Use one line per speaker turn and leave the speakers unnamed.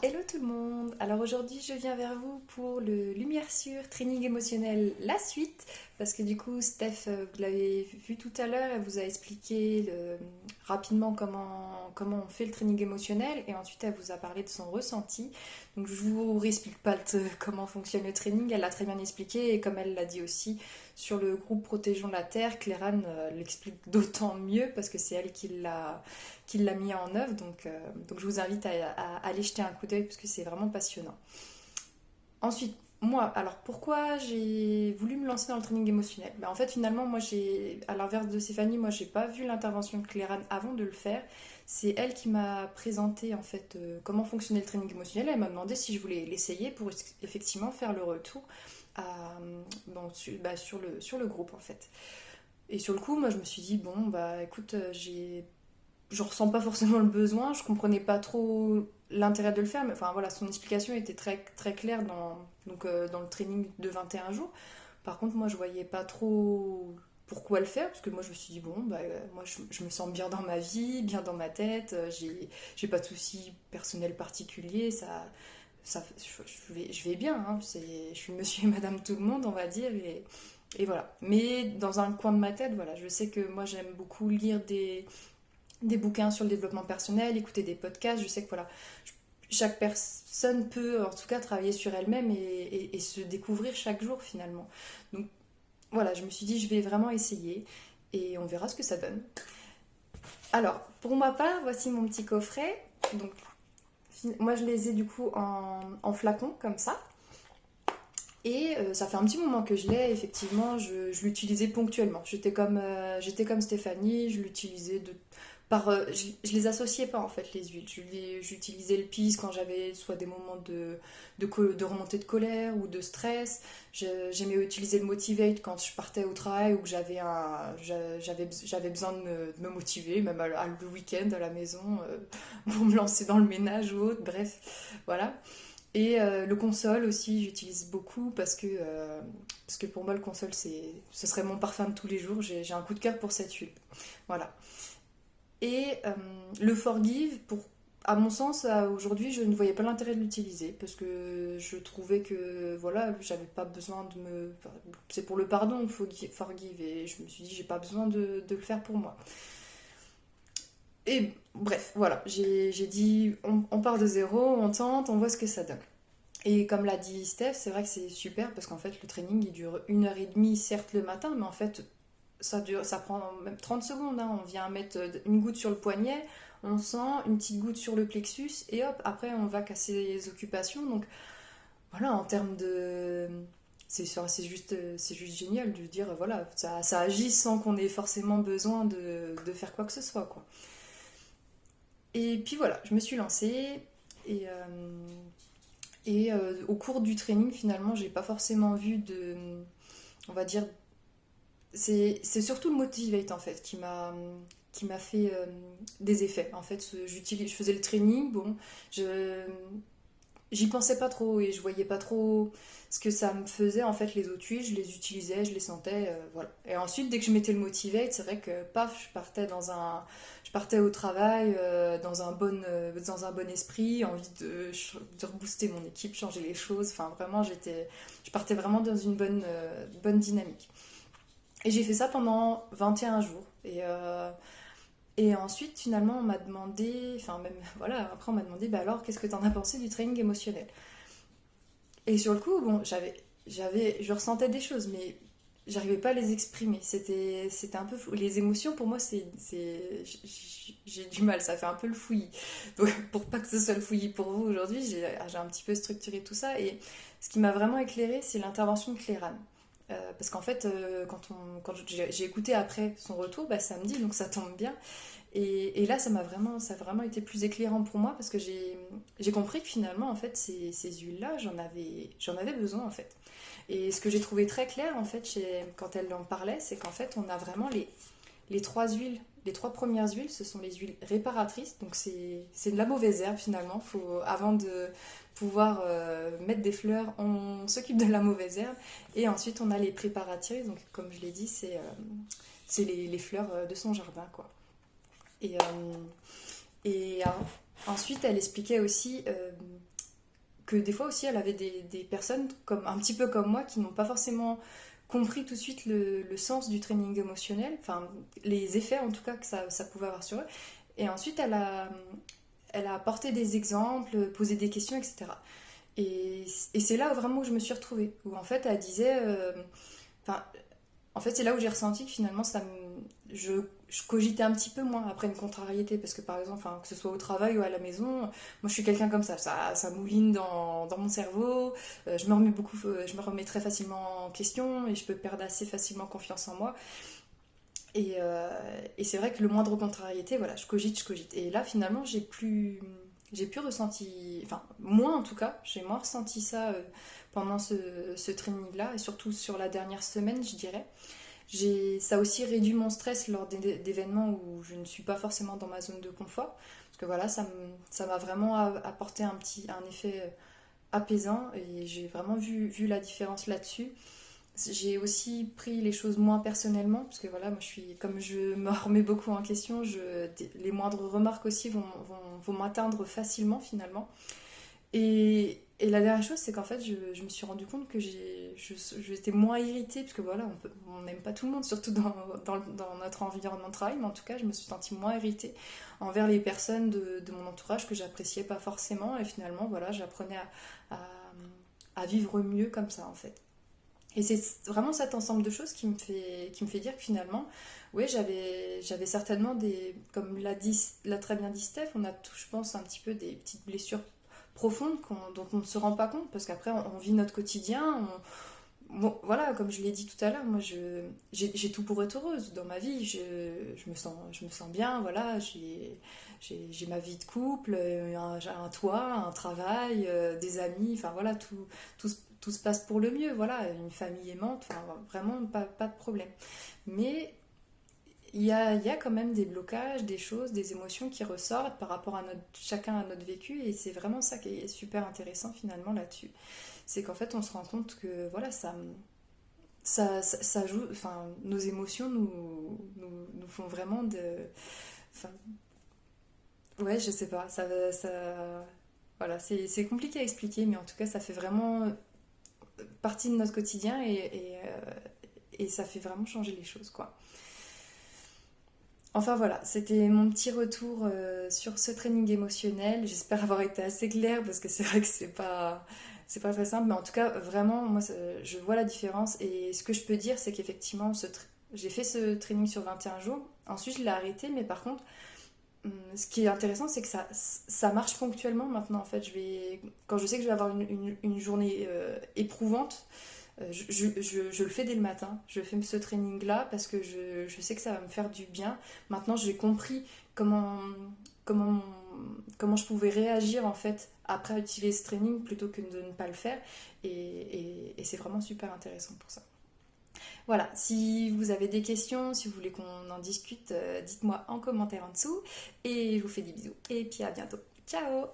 Hello tout le monde. Alors aujourd'hui je viens vers vous pour le Lumière Sûre Training émotionnel, la suite, parce que du coup Steph, vous l'avez vu tout à l'heure, elle vous a expliqué rapidement comment on fait le training émotionnel et ensuite elle vous a parlé de son ressenti. Donc je vous réexplique pas comment fonctionne le training, elle l'a très bien expliqué et comme elle l'a dit aussi sur le groupe Protégeons la Terre, Claire-Anne l'explique d'autant mieux parce que c'est elle qui l'a mis en œuvre. Donc je vous invite à aller jeter un coup d'œil parce que c'est vraiment passionnant. Ensuite, moi, alors pourquoi j'ai voulu me lancer dans le training émotionnel? En fait, finalement, moi, à l'inverse de Stéphanie, moi, j'ai pas vu l'intervention de Claire-Anne avant de le faire. C'est elle qui m'a présenté en fait comment fonctionnait le training émotionnel. Elle m'a demandé si je voulais l'essayer pour effectivement faire le retour sur le groupe en fait. Et sur le coup, moi, je me suis dit bon, bah écoute, je ressens pas forcément le besoin, je comprenais pas trop l'intérêt de le faire, mais enfin voilà, son explication était très, très claire dans le training de 21 jours. Par contre, moi je voyais pas trop pourquoi le faire, parce que moi je me suis dit, bon, moi je me sens bien dans ma vie, bien dans ma tête, j'ai pas de soucis personnels particuliers, je vais bien, hein, je suis monsieur et madame tout le monde, on va dire, et voilà. Mais dans un coin de ma tête, voilà, je sais que moi j'aime beaucoup lire des bouquins sur le développement personnel, écouter des podcasts. Je sais que voilà, chaque personne peut en tout cas travailler sur elle-même et se découvrir chaque jour finalement. Donc voilà, je me suis dit je vais vraiment essayer et on verra ce que ça donne. Alors, pour ma part, voici mon petit coffret. Donc, moi je les ai du coup en flacon comme ça. Et ça fait un petit moment que je l'ai, effectivement, je l'utilisais ponctuellement. J'étais comme Stéphanie, je l'utilisais je les associais pas en fait les huiles. J'utilisais le pis quand j'avais soit des moments de remontée de colère ou de stress. J'aimais utiliser le motivate quand je partais au travail ou que j'avais besoin de me motiver, même le week-end à la maison, pour me lancer dans le ménage ou autre. Bref, voilà. Et le console aussi, j'utilise beaucoup parce que pour moi, le console, ce serait mon parfum de tous les jours. J'ai un coup de cœur pour cette huile. Voilà. Et le Forgive, à mon sens, aujourd'hui, je ne voyais pas l'intérêt de l'utiliser parce que je trouvais que voilà, j'avais pas besoin de me. Enfin, c'est pour le pardon, Forgive, et je me suis dit, j'ai pas besoin de le faire pour moi. Et bref, voilà, j'ai dit, on part de zéro, on tente, on voit ce que ça donne. Et comme l'a dit Steph, c'est vrai que c'est super parce qu'en fait le training il dure 1h30 certes le matin, mais en fait ça prend même 30 secondes. Hein. On vient mettre une goutte sur le poignet, on sent une petite goutte sur le plexus et hop, après on va casser les occupations. Donc voilà, en termes de... c'est juste génial de dire voilà, ça agit sans qu'on ait forcément besoin de faire quoi que ce soit. Quoi. Et puis voilà, je me suis lancée et... au cours du training, finalement, j'ai pas forcément vu on va dire, c'est surtout le motivate en fait qui m'a fait des effets. En fait, je faisais le training, bon, j'y pensais pas trop et je voyais pas trop ce que ça me faisait. En fait, les autres huiles, je les utilisais, je les sentais, voilà. Et ensuite, dès que je mettais le motivate, c'est vrai que paf, je partais au travail dans un bon esprit, envie de rebooster mon équipe, changer les choses. Enfin, vraiment, je partais vraiment dans une bonne dynamique. Et j'ai fait ça pendant 21 jours. Et ensuite, finalement, on m'a demandé, enfin même, voilà, après on m'a demandé, bah alors, qu'est-ce que t'en as pensé du training émotionnel? Et sur le coup, bon, je ressentais des choses, mais j'arrivais pas à les exprimer. C'était un peu flou. Les émotions, pour moi, j'ai du mal, ça fait un peu le fouillis. Donc, pour pas que ce soit le fouillis pour vous aujourd'hui, j'ai un petit peu structuré tout ça. Et ce qui m'a vraiment éclairé, c'est l'intervention de Claire-Anne. Parce qu'en fait, quand j'ai écouté après son retour, bah, samedi, donc ça tombe bien. Et là, ça a vraiment été plus éclairant pour moi parce que j'ai compris que finalement, en fait, ces huiles-là, j'en avais besoin, en fait. Et ce que j'ai trouvé très clair, en fait, quand elle en parlait, c'est qu'en fait, on a vraiment les trois huiles. Les trois premières huiles, ce sont les huiles réparatrices. Donc, c'est de la mauvaise herbe, finalement. Avant de pouvoir mettre des fleurs, on s'occupe de la mauvaise herbe. Et ensuite, on a les préparatrices. Donc, comme je l'ai dit, c'est les fleurs de son jardin, quoi. Et, euh, et ensuite, elle expliquait aussi que des fois aussi elle avait des personnes comme, un petit peu comme moi qui n'ont pas forcément compris tout de suite le sens du training émotionnel, enfin les effets en tout cas que ça pouvait avoir sur eux. Et ensuite elle a apporté des exemples, posé des questions, etc. Et c'est là vraiment où je me suis retrouvée, où en fait elle disait, enfin, en fait c'est là où j'ai ressenti que finalement je cogitais un petit peu moins après une contrariété, parce que par exemple, enfin, que ce soit au travail ou à la maison, moi je suis quelqu'un comme ça mouline dans mon cerveau, je me remets très facilement en question et je peux perdre assez facilement confiance en moi. Et c'est vrai que le moindre contrariété, voilà, je cogite. Et là, finalement, j'ai plus ressenti, enfin, moi en tout cas, j'ai moins ressenti ça pendant ce training-là, et surtout sur la dernière semaine, je dirais. Ça a aussi réduit mon stress lors d'événements où je ne suis pas forcément dans ma zone de confort. Parce que voilà, ça m'a vraiment apporté un effet apaisant, et j'ai vraiment vu la différence là-dessus. J'ai aussi pris les choses moins personnellement, parce que voilà, moi comme je me remets beaucoup en question, les moindres remarques aussi vont m'atteindre facilement finalement. Et la dernière chose, c'est qu'en fait, je me suis rendu compte que j'étais moins irritée, parce que voilà, on n'aime pas tout le monde, surtout dans notre environnement de travail, mais en tout cas, je me suis sentie moins irritée envers les personnes de mon entourage que j'appréciais pas forcément, et finalement, voilà, j'apprenais à, à vivre mieux comme ça, en fait. Et c'est vraiment cet ensemble de choses qui me fait dire que finalement, oui, j'avais certainement comme l'a très bien dit Steph, on a tous, je pense, un petit peu des petites blessures profondes dont on ne se rend pas compte, parce qu'après, on vit notre quotidien. Bon, voilà, comme je l'ai dit tout à l'heure, moi, j'ai tout pour être heureuse dans ma vie. Je me sens bien, voilà, j'ai ma vie de couple, j'ai un toit, un travail, des amis, enfin voilà, tout se passe pour le mieux, voilà, une famille aimante, enfin vraiment pas de problème. Mais il y a quand même des blocages, des choses, des émotions qui ressortent par rapport à chacun à notre vécu, et c'est vraiment ça qui est super intéressant finalement là-dessus. C'est qu'en fait on se rend compte que voilà, ça joue, enfin nos émotions nous font vraiment enfin, ouais, je sais pas, voilà, c'est compliqué à expliquer, mais en tout cas ça fait vraiment partie de notre quotidien, et ça fait vraiment changer les choses, quoi. Enfin voilà, c'était mon petit retour sur ce training émotionnel. J'espère avoir été assez claire, parce que c'est vrai que c'est pas très simple, mais en tout cas vraiment moi je vois la différence, et ce que je peux dire c'est qu'effectivement j'ai fait ce training sur 21 jours. Ensuite je l'ai arrêté, mais par contre ce qui est intéressant, c'est que ça marche ponctuellement maintenant. En fait, quand je sais que je vais avoir une journée éprouvante, je le fais dès le matin. Je fais ce training-là parce que je sais que ça va me faire du bien. Maintenant, j'ai compris comment, comment je pouvais réagir en fait après utiliser ce training plutôt que de ne pas le faire. Et c'est vraiment super intéressant pour ça. Voilà, si vous avez des questions, si vous voulez qu'on en discute, dites-moi en commentaire en dessous. Et je vous fais des bisous. Et puis à bientôt. Ciao!